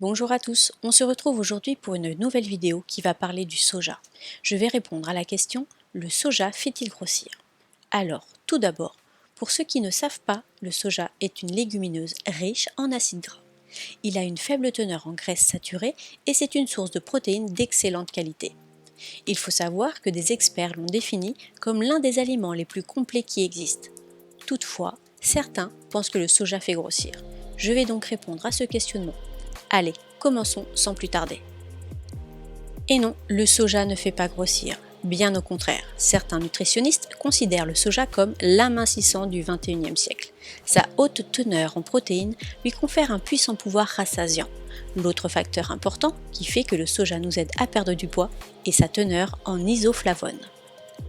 Bonjour à tous, on se retrouve aujourd'hui pour une nouvelle vidéo qui va parler du soja. Je vais répondre à la question « Le soja fait-il grossir ?» Alors, tout d'abord, pour ceux qui ne savent pas, le soja est une légumineuse riche en acides gras. Il a une faible teneur en graisses saturées et c'est une source de protéines d'excellente qualité. Il faut savoir que des experts l'ont défini comme l'un des aliments les plus complets qui existent. Toutefois, certains pensent que le soja fait grossir. Je vais donc répondre à ce questionnement. Allez, commençons sans plus tarder. Et non, le soja ne fait pas grossir. Bien au contraire, certains nutritionnistes considèrent le soja comme l'amincissant du XXIe siècle. Sa haute teneur en protéines lui confère un puissant pouvoir rassasiant. L'autre facteur important qui fait que le soja nous aide à perdre du poids est sa teneur en isoflavones.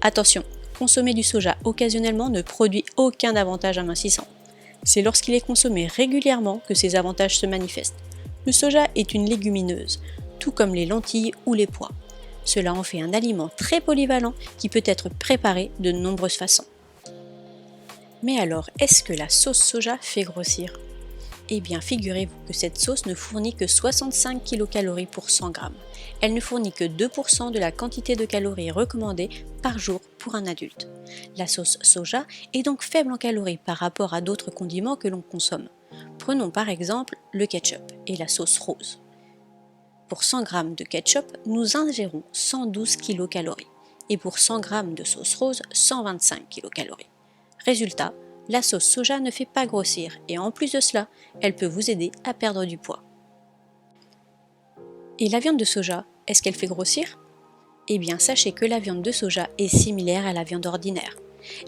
Attention, consommer du soja occasionnellement ne produit aucun avantage amincissant. C'est lorsqu'il est consommé régulièrement que ces avantages se manifestent. Le soja est une légumineuse, tout comme les lentilles ou les pois. Cela en fait un aliment très polyvalent qui peut être préparé de nombreuses façons. Mais alors, est-ce que la sauce soja fait grossir ? Eh bien, figurez-vous que cette sauce ne fournit que 65 kcal pour 100 g. Elle ne fournit que 2% de la quantité de calories recommandée par jour pour un adulte. La sauce soja est donc faible en calories par rapport à d'autres condiments que l'on consomme. Prenons par exemple le ketchup et la sauce rose. Pour 100 g de ketchup, nous ingérons 112 kcal et pour 100 g de sauce rose, 125 kcal. Résultat, la sauce soja ne fait pas grossir et en plus de cela, elle peut vous aider à perdre du poids. Et la viande de soja, est-ce qu'elle fait grossir ? Eh bien, sachez que la viande de soja est similaire à la viande ordinaire.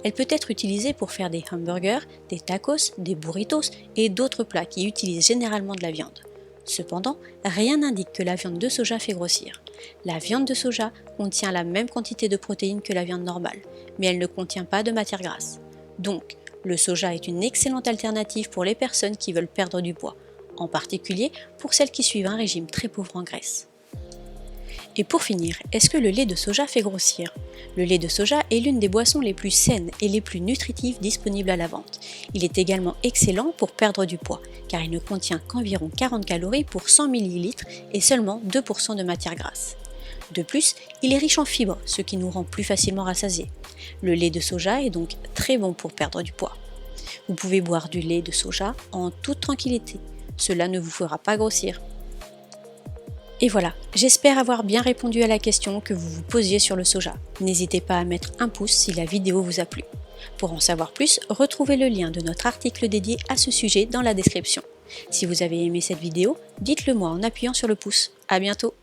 Elle peut être utilisée pour faire des hamburgers, des tacos, des burritos et d'autres plats qui utilisent généralement de la viande. Cependant, rien n'indique que la viande de soja fait grossir. La viande de soja contient la même quantité de protéines que la viande normale, mais elle ne contient pas de matière grasse. Donc, le soja est une excellente alternative pour les personnes qui veulent perdre du poids, en particulier pour celles qui suivent un régime très pauvre en graisse. Et pour finir, est-ce que le lait de soja fait grossir ? Le lait de soja est l'une des boissons les plus saines et les plus nutritives disponibles à la vente. Il est également excellent pour perdre du poids, car il ne contient qu'environ 40 calories pour 100 ml et seulement 2% de matière grasse. De plus, il est riche en fibres, ce qui nous rend plus facilement rassasiés. Le lait de soja est donc très bon pour perdre du poids. Vous pouvez boire du lait de soja en toute tranquillité. Cela ne vous fera pas grossir. Et voilà, j'espère avoir bien répondu à la question que vous vous posiez sur le soja. N'hésitez pas à mettre un pouce si la vidéo vous a plu. Pour en savoir plus, retrouvez le lien de notre article dédié à ce sujet dans la description. Si vous avez aimé cette vidéo, dites-le moi en appuyant sur le pouce. À bientôt!